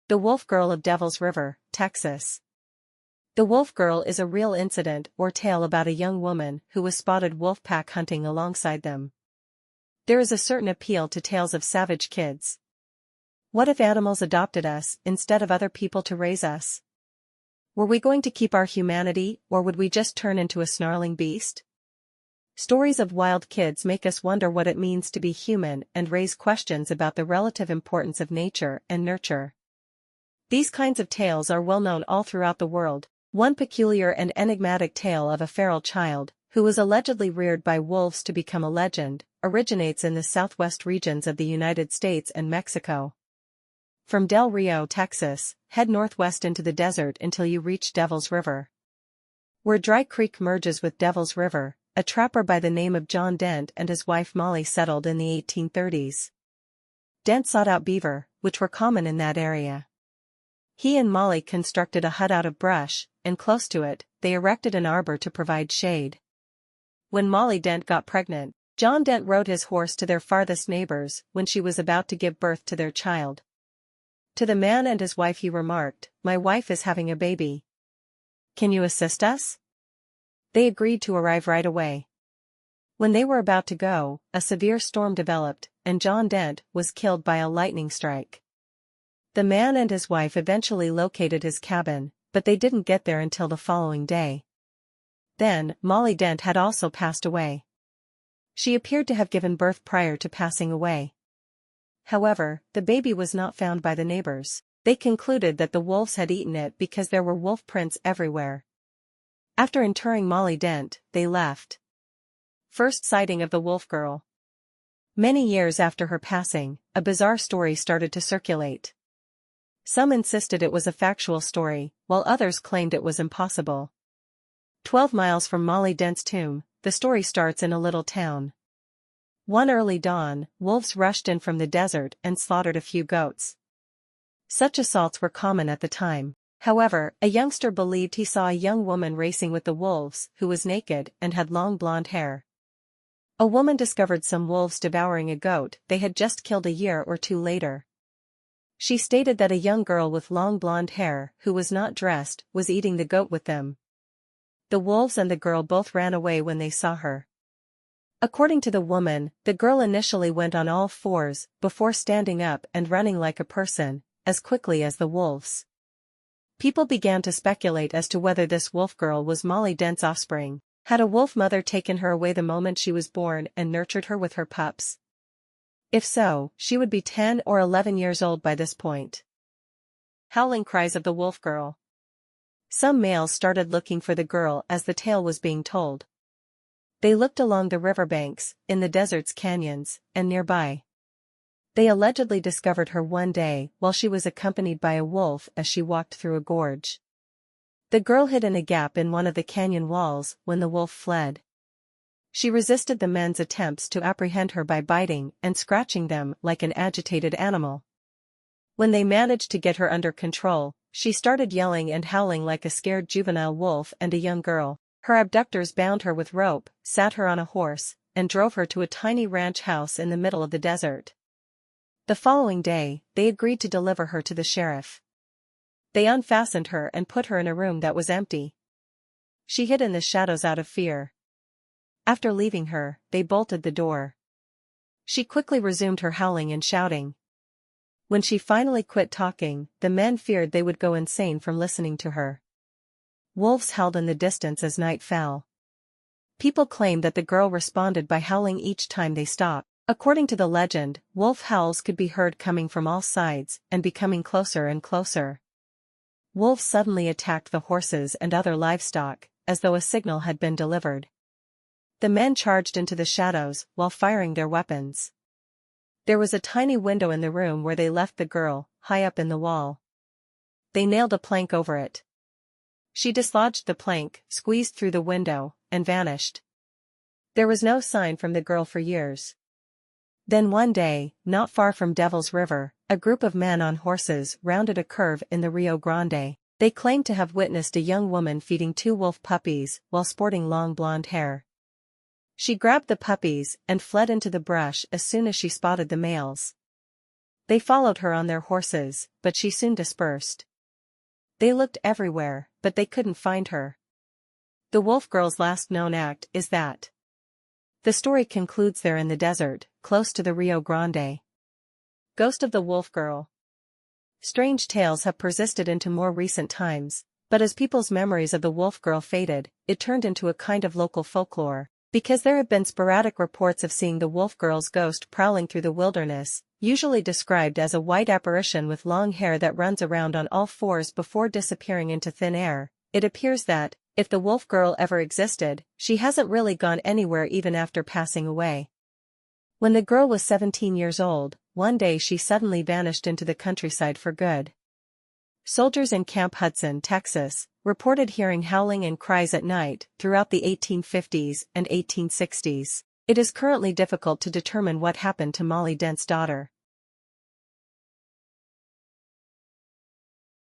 The Wolf Girl of Devil's River, Texas. The Wolf Girl is a real incident or tale about a young woman who was spotted wolf pack hunting alongside them. There is a certain appeal to tales of savage kids. What if animals adopted us instead of other people to raise us? Were we going to keep our humanity, or would we just turn into a snarling beast? Stories of wild kids make us wonder what it means to be human and raise questions about the relative importance of nature and nurture. These kinds of tales are well known all throughout the world. One peculiar and enigmatic tale of a feral child, who was allegedly reared by wolves to become a legend, originates in the southwest regions of the United States and Mexico. From Del Rio, Texas, head northwest into the desert until you reach Devil's River. Where Dry Creek merges with Devil's River, a trapper by the name of John Dent and his wife Molly settled in the 1830s. Dent sought out beaver, which were common in that area. He and Molly constructed a hut out of brush, and close to it, they erected an arbor to provide shade. When Molly Dent got pregnant, John Dent rode his horse to their farthest neighbors when she was about to give birth to their child. To the man and his wife he remarked, "My wife is having a baby. Can you assist us?" They agreed to arrive right away. When they were about to go, a severe storm developed, and John Dent was killed by a lightning strike. The man and his wife eventually located his cabin, but they didn't get there until the following day. Then, Molly Dent had also passed away. She appeared to have given birth prior to passing away. However, the baby was not found by the neighbors. They concluded that the wolves had eaten it because there were wolf prints everywhere. After interring Molly Dent, they left. First sighting of the Wolf Girl. Many years after her passing, a bizarre story started to circulate. Some insisted it was a factual story, while others claimed it was impossible. 12 miles from Molly Dent's tomb, the story starts in a little town. One early dawn, wolves rushed in from the desert and slaughtered a few goats. Such assaults were common at the time. However, a youngster believed he saw a young woman racing with the wolves who was naked and had long blonde hair. A woman discovered some wolves devouring a goat they had just killed a year or two later. She stated that a young girl with long blonde hair, who was not dressed, was eating the goat with them. The wolves and the girl both ran away when they saw her. According to the woman, the girl initially went on all fours, before standing up and running like a person, as quickly as the wolves. People began to speculate as to whether this wolf girl was Molly Dent's offspring. Had a wolf mother taken her away the moment she was born and nurtured her with her pups? If so, she would be 10 or 11 years old by this point. Howling cries of the wolf girl. Some males started looking for the girl as the tale was being told. They looked along the riverbanks, in the desert's canyons, and nearby. They allegedly discovered her one day while she was accompanied by a wolf as she walked through a gorge. The girl hid in a gap in one of the canyon walls when the wolf fled. She resisted the men's attempts to apprehend her by biting and scratching them like an agitated animal. When they managed to get her under control, she started yelling and howling like a scared juvenile wolf and a young girl. Her abductors bound her with rope, sat her on a horse, and drove her to a tiny ranch house in the middle of the desert. The following day, they agreed to deliver her to the sheriff. They unfastened her and put her in a room that was empty. She hid in the shadows out of fear. After leaving her, they bolted the door. She quickly resumed her howling and shouting. When she finally quit talking, the men feared they would go insane from listening to her. Wolves howled in the distance as night fell. People claimed that the girl responded by howling each time they stopped. According to the legend, wolf howls could be heard coming from all sides and becoming closer and closer. Wolves suddenly attacked the horses and other livestock, as though a signal had been delivered. The men charged into the shadows while firing their weapons. There was a tiny window in the room where they left the girl, high up in the wall. They nailed a plank over it. She dislodged the plank, squeezed through the window, and vanished. There was no sign from the girl for years. Then one day, not far from Devil's River, a group of men on horses rounded a curve in the Rio Grande. They claimed to have witnessed a young woman feeding 2 wolf puppies while sporting long blonde hair. She grabbed the puppies and fled into the brush as soon as she spotted the males. They followed her on their horses, but she soon dispersed. They looked everywhere, but they couldn't find her. The wolf girl's last known act is that. The story concludes there in the desert, close to the Rio Grande. Ghost of the Wolf Girl. Strange tales have persisted into more recent times, but as people's memories of the wolf girl faded, it turned into a kind of local folklore, because there have been sporadic reports of seeing the wolf girl's ghost prowling through the wilderness, usually described as a white apparition with long hair that runs around on all fours before disappearing into thin air. It appears that, if the wolf girl ever existed, she hasn't really gone anywhere even after passing away. When the girl was 17 years old, one day she suddenly vanished into the countryside for good. Soldiers in Camp Hudson, Texas, reported hearing howling and cries at night throughout the 1850s and 1860s. It is currently difficult to determine what happened to Molly Dent's daughter.